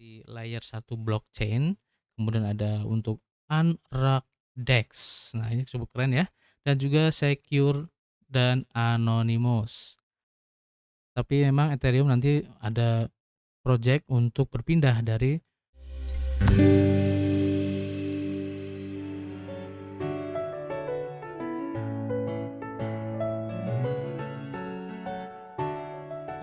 Di layer satu blockchain, kemudian ada untuk Unlock DEX. Nah, ini cukup keren ya, dan juga secure dan anonymous. Tapi memang Ethereum nanti ada project untuk berpindah dari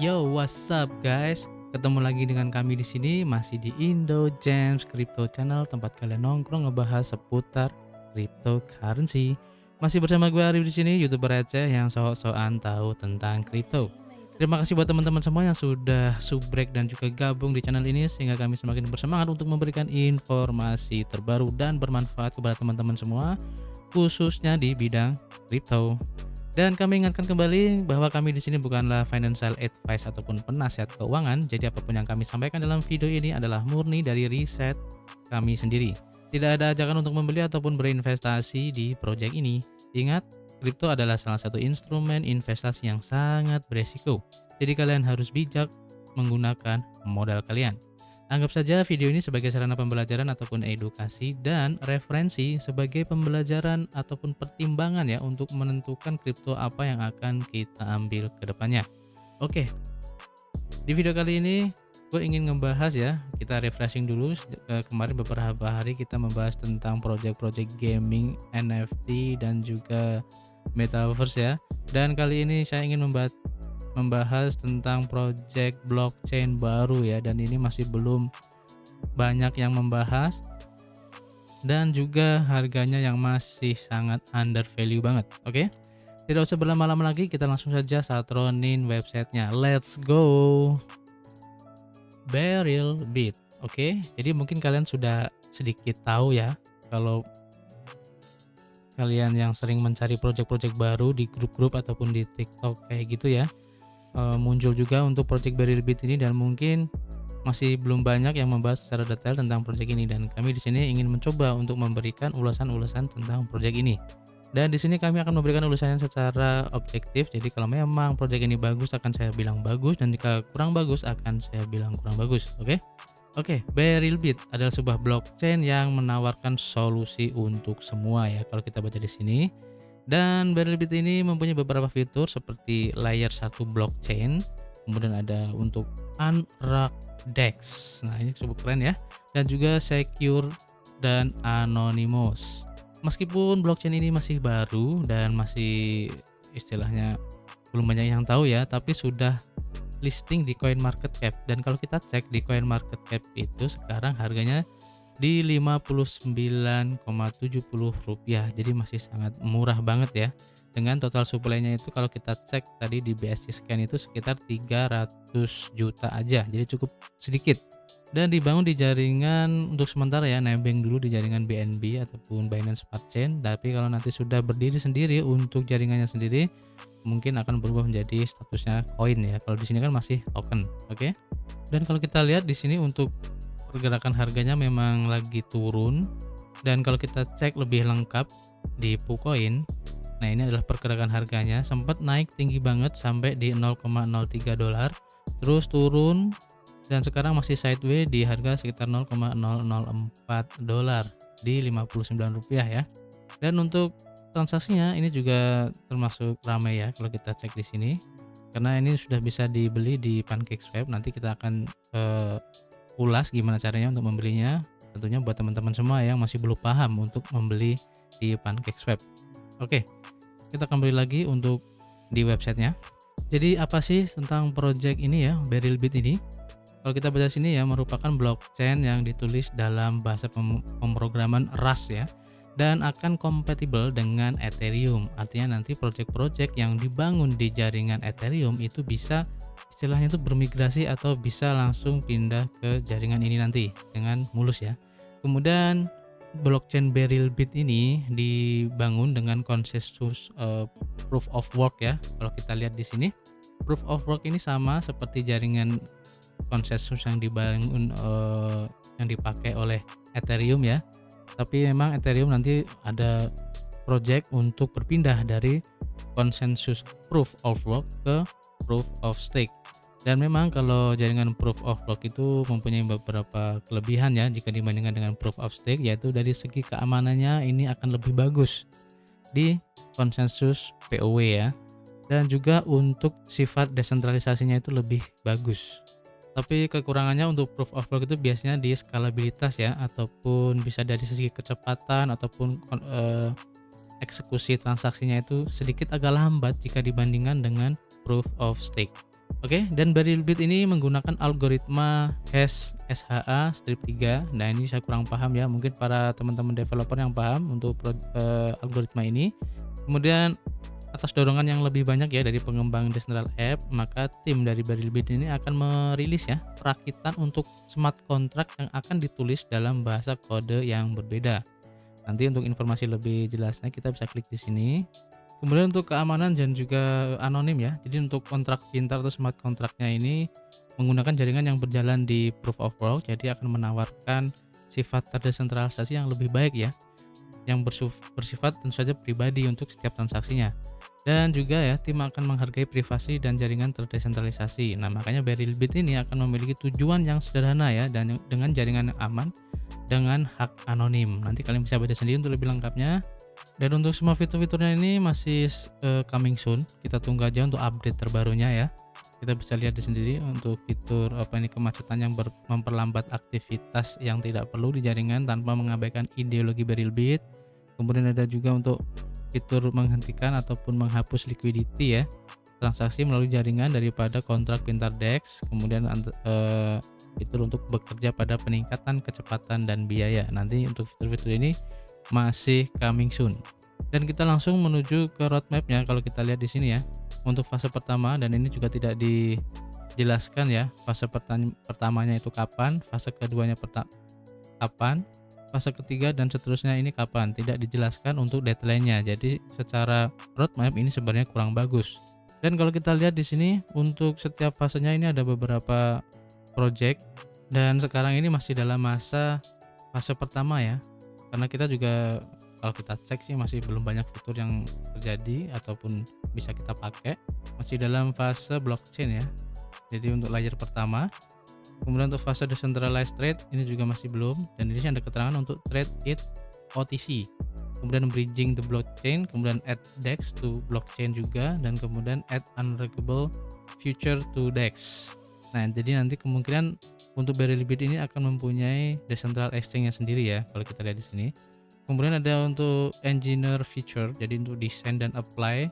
Yo, what's up guys? Ketemu lagi dengan kami di sini masih di Indo Gems Crypto Channel, tempat kalian nongkrong ngebahas seputar cryptocurrency. Masih bersama gue Arif di sini, YouTuber receh yang sok-sokan tahu tentang kripto. Terima kasih buat teman-teman semua yang sudah subrek dan juga gabung di channel ini sehingga kami semakin bersemangat untuk memberikan informasi terbaru dan bermanfaat kepada teman-teman semua, khususnya di bidang kripto. Dan kami ingatkan kembali bahwa kami di sini bukanlah financial advice ataupun penasihat keuangan. Jadi apapun yang kami sampaikan dalam video ini adalah murni dari riset kami sendiri. Tidak ada ajakan untuk membeli ataupun berinvestasi di proyek ini. Ingat, kripto adalah salah satu instrumen investasi yang sangat beresiko. Jadi kalian harus bijak menggunakan modal kalian. Anggap saja video ini sebagai sarana pembelajaran ataupun edukasi dan referensi sebagai pembelajaran ataupun pertimbangan ya untuk menentukan kripto apa yang akan kita ambil ke depannya. Oke, di video kali ini gue ingin ngebahas ya, kita refreshing dulu. Kemarin beberapa hari kita membahas tentang project-project gaming, NFT dan juga metaverse ya. Dan kali ini saya ingin membahas tentang project blockchain baru ya, dan ini masih belum banyak yang membahas dan juga harganya yang masih sangat under value banget. Oke, tidak usah berlama-lama lagi, kita langsung saja satronin websitenya. Let's go. Beryl.bit. Oke, jadi mungkin kalian sudah sedikit tahu ya, kalau kalian yang sering mencari project-project baru di grup-grup ataupun di TikTok kayak gitu ya, muncul juga untuk project Beryl.bit ini, dan mungkin masih belum banyak yang membahas secara detail tentang project ini, dan kami di sini ingin mencoba untuk memberikan ulasan-ulasan tentang project ini. Dan di sini kami akan memberikan ulasannya secara objektif. Jadi kalau memang project ini bagus akan saya bilang bagus, dan jika kurang bagus akan saya bilang kurang bagus. Oke, Beryl.bit adalah sebuah blockchain yang menawarkan solusi untuk semua ya kalau kita baca di sini. Dan Beryl.bit ini mempunyai beberapa fitur seperti layer 1 blockchain, kemudian ada untuk Unlock DEX. Nah, ini cukup keren ya, dan juga secure dan anonymous. Meskipun blockchain ini masih baru dan masih istilahnya belum banyak yang tahu ya, tapi sudah listing di CoinMarketCap, dan kalau kita cek di CoinMarketCap itu sekarang harganya di Rp59,70, jadi masih sangat murah banget ya. Dengan total supply-nya itu kalau kita cek tadi di BSC Scan itu sekitar 300 juta aja, jadi cukup sedikit. Dan dibangun di jaringan untuk sementara ya, nebeng dulu di jaringan BNB ataupun Binance Smart Chain, tapi kalau nanti sudah berdiri sendiri untuk jaringannya sendiri, mungkin akan berubah menjadi statusnya koin ya. Kalau di sini kan masih token. Oke. Dan kalau kita lihat di sini untuk pergerakan harganya memang lagi turun, dan kalau kita cek lebih lengkap di PuCoin, nah ini adalah pergerakan harganya, sempat naik tinggi banget sampai di $0,03, terus turun dan sekarang masih sideways di harga sekitar $0,004 di Rp59 ya. Dan untuk transaksinya ini juga termasuk ramai ya kalau kita cek di sini, karena ini sudah bisa dibeli di PancakeSwap. Nanti kita akan ulas gimana caranya untuk membelinya, tentunya buat teman-teman semua yang masih belum paham untuk membeli di PancakeSwap. Oke, kita kembali lagi untuk di websitenya. Jadi apa sih tentang project ini ya, Beryl.bit ini? Kalau kita baca sini ya, merupakan blockchain yang ditulis dalam bahasa pemrograman Rust ya, dan akan kompatibel dengan Ethereum. Artinya nanti project-project yang dibangun di jaringan Ethereum itu bisa istilahnya itu bermigrasi atau bisa langsung pindah ke jaringan ini nanti dengan mulus ya. Kemudian blockchain Beryl.bit ini dibangun dengan konsensus proof of work ya. Kalau kita lihat di sini, proof of work ini sama seperti jaringan konsensus yang dibangun yang dipakai oleh Ethereum ya. Tapi memang Ethereum nanti ada project untuk berpindah dari konsensus proof of work ke proof of stake. Dan memang kalau jaringan proof of work itu mempunyai beberapa kelebihan ya jika dibandingkan dengan proof of stake, yaitu dari segi keamanannya ini akan lebih bagus di konsensus POW ya, dan juga untuk sifat desentralisasinya itu lebih bagus. Tapi kekurangannya untuk proof of work itu biasanya di skalabilitas ya, ataupun bisa dari segi kecepatan ataupun eksekusi transaksinya itu sedikit agak lambat jika dibandingkan dengan proof of stake. Oke, dan Beryl Bit ini menggunakan algoritma hash SHA strip 3. Nah, ini saya kurang paham ya, mungkin para teman-teman developer yang paham untuk algoritma ini. Kemudian atas dorongan yang lebih banyak ya dari pengembang Decentral App, maka tim dari Beryl Bit ini akan merilis ya perakitan untuk smart contract yang akan ditulis dalam bahasa kode yang berbeda. Nanti untuk informasi lebih jelasnya kita bisa klik di sini. Kemudian untuk keamanan dan juga anonim ya. Jadi untuk kontrak pintar atau smart kontraknya ini menggunakan jaringan yang berjalan di proof of work, jadi akan menawarkan sifat terdesentralisasi yang lebih baik ya, yang bersifat tentu saja pribadi untuk setiap transaksinya. Dan juga ya, tim akan menghargai privasi dan jaringan terdesentralisasi. Nah, makanya Beryl Bit ini akan memiliki tujuan yang sederhana ya, dan dengan jaringan yang aman dengan hak anonim. Nanti kalian bisa baca sendiri untuk lebih lengkapnya. Dan untuk semua fitur-fiturnya ini masih coming soon. Kita tunggu aja untuk update terbarunya ya. Kita bisa lihat di sendiri untuk fitur kemacetan yang memperlambat aktivitas yang tidak perlu di jaringan tanpa mengabaikan ideologi Beryl Bit. Kemudian ada juga untuk fitur menghentikan ataupun menghapus liquidity ya, transaksi melalui jaringan daripada kontrak pintar DEX. Kemudian fitur untuk bekerja pada peningkatan kecepatan dan biaya. Nanti untuk fitur-fitur ini masih coming soon. Dan kita langsung menuju ke roadmapnya. Kalau kita lihat di sini ya, untuk fase pertama, dan ini juga tidak dijelaskan ya, fase pertamanya itu kapan, fase keduanya kapan, fase ketiga dan seterusnya ini kapan, tidak dijelaskan untuk deadline-nya. Jadi secara roadmap ini sebenarnya kurang bagus. Dan kalau kita lihat di sini untuk setiap fasenya ini ada beberapa project, dan sekarang ini masih dalam fase pertama ya. Karena kita juga kalau kita cek sih masih belum banyak fitur yang terjadi ataupun bisa kita pakai, masih dalam fase blockchain ya. Jadi untuk layer pertama. Kemudian untuk fase decentralized trade ini juga masih belum, dan di sini ada keterangan untuk trade it OTC. Kemudian bridging the blockchain, kemudian add DEX to blockchain juga, dan kemudian add unreachable future to DEX. Nah, jadi nanti kemungkinan untuk Beryl Bit ini akan mempunyai decentral exchange-nya sendiri ya, kalau kita lihat di sini. Kemudian ada untuk engineer feature, jadi untuk desain dan apply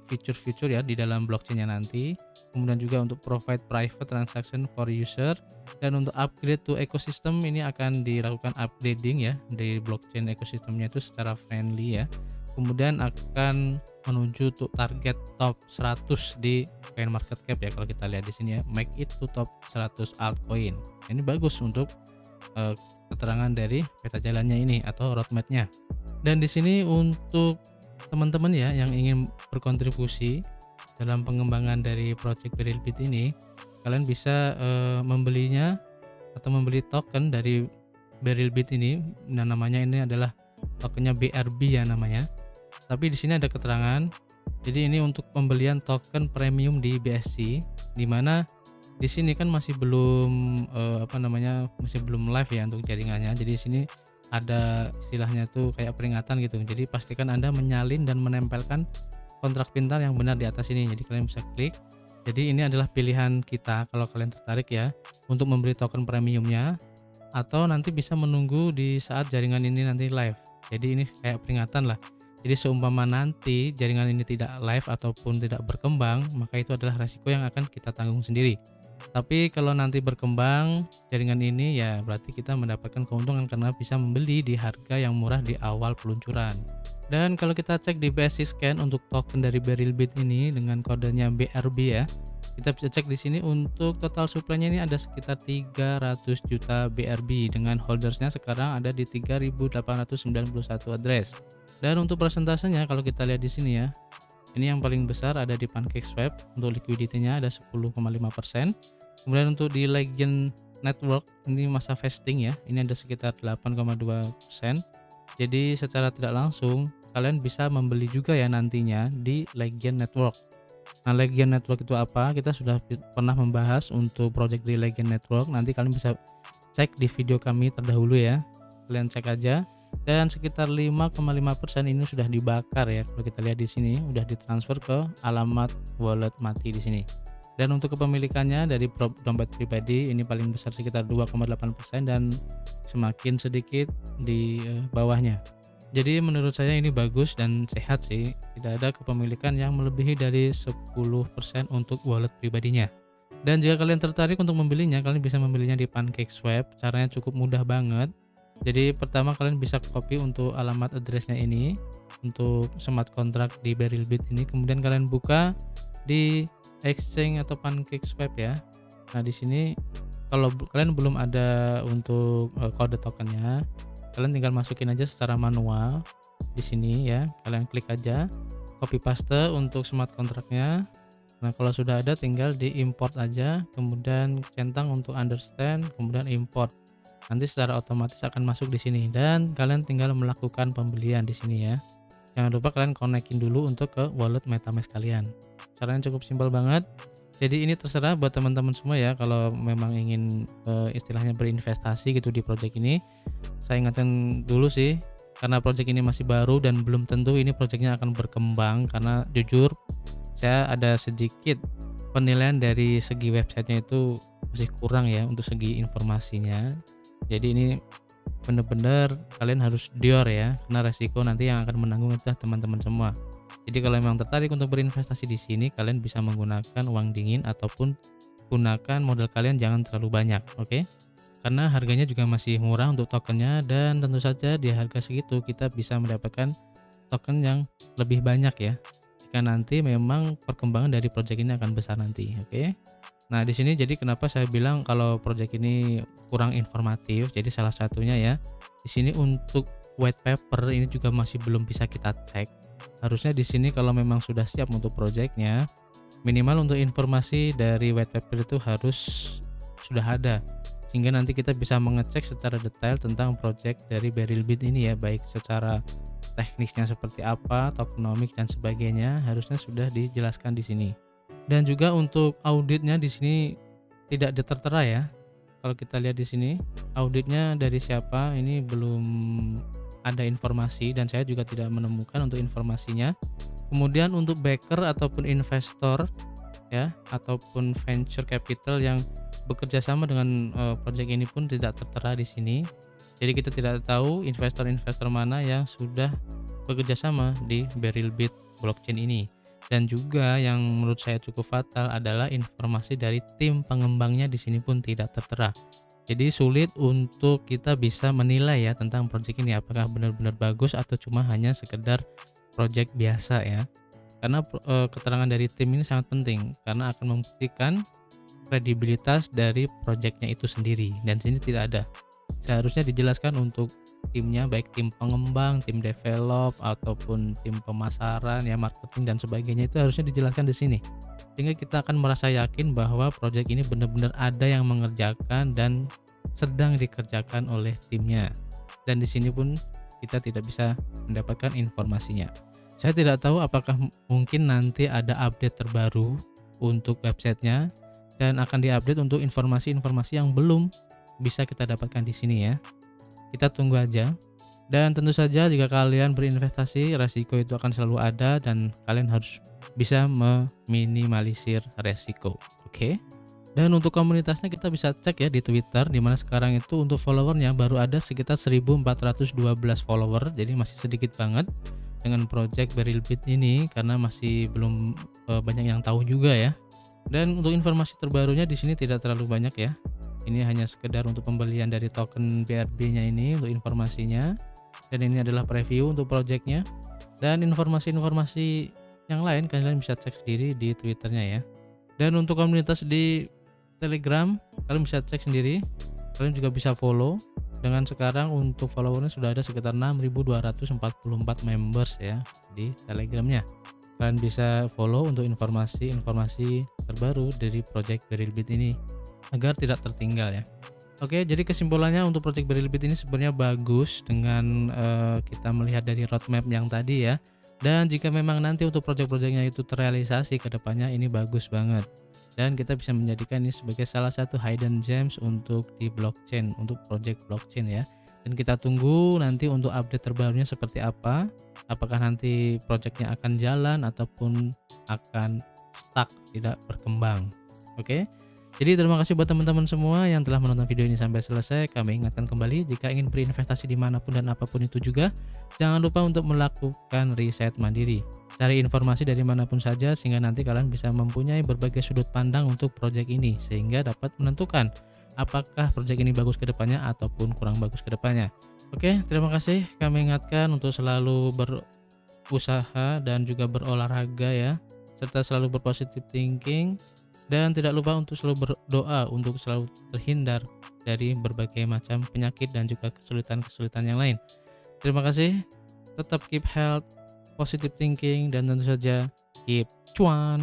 feature-feature ya di dalam blockchain-nya nanti. Kemudian juga untuk provide private transaction for user, dan untuk upgrade to ecosystem ini akan dilakukan upgrading ya di blockchain ekosistemnya itu secara friendly ya. Kemudian akan menuju untuk target top 100 di coin market cap ya, kalau kita lihat di sini ya, make it to top 100 altcoin. Ini bagus untuk keterangan dari peta jalannya ini atau roadmapnya. Dan di sini untuk teman-teman ya yang ingin berkontribusi dalam pengembangan dari project Beryl Bit ini, kalian bisa membelinya atau membeli token dari Beryl Bit ini. Nah, namanya ini adalah tokennya BRB ya namanya. Tapi di sini ada keterangan. Jadi ini untuk pembelian token premium di BSC, di mana di sini kan masih belum masih belum live ya untuk jaringannya. Jadi di sini ada istilahnya tuh kayak peringatan gitu. Jadi pastikan Anda menyalin dan menempelkan kontrak pintar yang benar di atas ini. Jadi kalian bisa klik. Jadi ini adalah pilihan kita kalau kalian tertarik ya untuk membeli token premiumnya, atau nanti bisa menunggu di saat jaringan ini nanti live. Jadi ini kayak peringatan lah. Jadi seumpama nanti jaringan ini tidak live ataupun tidak berkembang, maka itu adalah resiko yang akan kita tanggung sendiri. Tapi kalau nanti berkembang jaringan ini ya berarti kita mendapatkan keuntungan karena bisa membeli di harga yang murah di awal peluncuran. Dan kalau kita cek di BSC Scan untuk token dari Beryl Bit ini dengan kodenya BRB ya, kita bisa cek di sini untuk total supply-nya ini ada sekitar 300 juta BRB dengan holdersnya sekarang ada di 3.891 address. Dan untuk persentasenya kalau kita lihat di sini ya, ini yang paling besar ada di PancakeSwap, untuk liquidity-nya ada 10,5%. Kemudian untuk di Legend Network ini masa vesting ya, ini ada sekitar 8,2%. Jadi secara tidak langsung kalian bisa membeli juga ya nantinya di Legend Network. Nah, Legion Network itu apa? Kita sudah pernah membahas untuk project di Legion Network. Nanti kalian bisa cek di video kami terdahulu ya. Kalian cek aja. Dan sekitar 5,5% ini sudah dibakar ya. Kalau kita lihat di sini udah ditransfer ke alamat wallet mati di sini. Dan untuk kepemilikannya dari dompet pribadi ini paling besar sekitar 2,8% dan semakin sedikit di bawahnya. Jadi menurut saya ini bagus dan sehat sih. Tidak ada kepemilikan yang melebihi dari 10% untuk wallet pribadinya. Dan jika kalian tertarik untuk membelinya, kalian bisa membelinya di PancakeSwap. Caranya cukup mudah banget. Jadi pertama kalian bisa copy untuk alamat addressnya ini untuk smart contract di Berylbit ini. Kemudian kalian buka di exchange atau PancakeSwap ya. Nah di sini kalau kalian belum ada untuk kode tokennya, kalian tinggal masukin aja secara manual di sini ya. Kalian klik aja copy paste untuk smart contractnya. Nah kalau sudah ada tinggal di import aja, kemudian centang untuk understand, kemudian import. Nanti secara otomatis akan masuk di sini dan kalian tinggal melakukan pembelian di sini ya. Jangan lupa kalian konekin dulu untuk ke wallet MetaMask kalian. Caranya cukup simpel banget. Jadi ini terserah buat teman-teman semua ya, kalau memang ingin istilahnya berinvestasi gitu di project ini. Saya ingatkan dulu sih, karena project ini masih baru dan belum tentu ini projectnya akan berkembang, karena jujur saya ada sedikit penilaian dari segi websitenya itu masih kurang ya untuk segi informasinya. Jadi ini bener-bener kalian harus dior ya, karena resiko nanti yang akan menanggung itu teman-teman semua. Jadi kalau memang tertarik untuk berinvestasi di sini, kalian bisa menggunakan uang dingin ataupun gunakan modal kalian jangan terlalu banyak, oke? Karena harganya juga masih murah untuk tokennya dan tentu saja di harga segitu kita bisa mendapatkan token yang lebih banyak ya. Jika nanti memang perkembangan dari project ini akan besar nanti, oke? Nah, di sini jadi kenapa saya bilang kalau project ini kurang informatif. Jadi salah satunya ya, di sini untuk white paper ini juga masih belum bisa kita cek. Harusnya di sini kalau memang sudah siap untuk projectnya, minimal untuk informasi dari white paper itu harus sudah ada, sehingga nanti kita bisa mengecek secara detail tentang project dari Berylbit ini ya, baik secara teknisnya seperti apa, tokenomics dan sebagainya, harusnya sudah dijelaskan di sini. Dan juga untuk auditnya di sini tidak tertera ya. Kalau kita lihat di sini, auditnya dari siapa ini belum ada informasi dan saya juga tidak menemukan untuk informasinya. Kemudian untuk backer ataupun investor ya, ataupun venture capital yang bekerja sama dengan project ini pun tidak tertera di sini. Jadi kita tidak tahu investor-investor mana yang sudah bekerja sama di Berylbit blockchain ini. Dan juga yang menurut saya cukup fatal adalah informasi dari tim pengembangnya di sini pun tidak tertera. Jadi sulit untuk kita bisa menilai ya tentang project ini apakah benar-benar bagus atau cuma hanya sekedar project biasa ya. Karena keterangan dari tim ini sangat penting karena akan membuktikan kredibilitas dari projectnya itu sendiri, dan di sini tidak ada. Seharusnya dijelaskan untuk timnya, baik tim pengembang, tim develop ataupun tim pemasaran ya, marketing dan sebagainya, itu harusnya dijelaskan di sini. Sehingga kita akan merasa yakin bahwa project ini benar-benar ada yang mengerjakan dan sedang dikerjakan oleh timnya. Dan di sini pun kita tidak bisa mendapatkan informasinya. Saya tidak tahu apakah mungkin nanti ada update terbaru untuk websitenya dan akan diupdate untuk informasi-informasi yang belum bisa kita dapatkan di sini ya. Kita tunggu aja. Dan tentu saja jika kalian berinvestasi, resiko itu akan selalu ada dan kalian harus bisa meminimalisir resiko. Oke. Dan untuk komunitasnya kita bisa cek ya di Twitter, dimana sekarang itu untuk followernya baru ada sekitar 1412 follower, jadi masih sedikit banget dengan project Berylbit ini karena masih belum banyak yang tahu juga ya. Dan untuk informasi terbarunya di sini tidak terlalu banyak ya. Ini hanya sekedar untuk pembelian dari token BRB-nya ini untuk informasinya. Dan ini adalah preview untuk projectnya. Dan informasi-informasi yang lain kalian bisa cek sendiri di Twitternya ya. Dan untuk komunitas di Telegram kalian bisa cek sendiri. Kalian juga bisa follow. Dengan sekarang untuk followernya sudah ada sekitar 6.244 members ya di Telegramnya. Kalian bisa follow untuk informasi-informasi terbaru dari project Berylbit ini agar tidak tertinggal ya. Oke, jadi kesimpulannya untuk project Berylbit ini sebenarnya bagus dengan kita melihat dari roadmap yang tadi ya. Dan jika memang nanti untuk project-projectnya itu terrealisasi ke depannya, ini bagus banget. Dan kita bisa menjadikan ini sebagai salah satu hidden gems untuk di blockchain, untuk project blockchain ya. Dan kita tunggu nanti untuk update terbarunya seperti apa. Apakah nanti projectnya akan jalan ataupun akan stuck, tidak berkembang. Oke. Jadi terima kasih buat teman-teman semua yang telah menonton video ini sampai selesai. Kami ingatkan kembali, jika ingin berinvestasi dimanapun dan apapun itu juga, jangan lupa untuk melakukan riset mandiri. Cari informasi dari manapun saja sehingga nanti kalian bisa mempunyai berbagai sudut pandang untuk proyek ini, sehingga dapat menentukan apakah proyek ini bagus ke depannya ataupun kurang bagus ke depannya. Oke, terima kasih. Kami ingatkan untuk selalu berusaha dan juga berolahraga ya, serta selalu berpositif thinking, dan tidak lupa untuk selalu berdoa untuk selalu terhindar dari berbagai macam penyakit dan juga kesulitan-kesulitan yang lain. Terima kasih, tetap keep health, positive thinking, dan tentu saja keep cuan.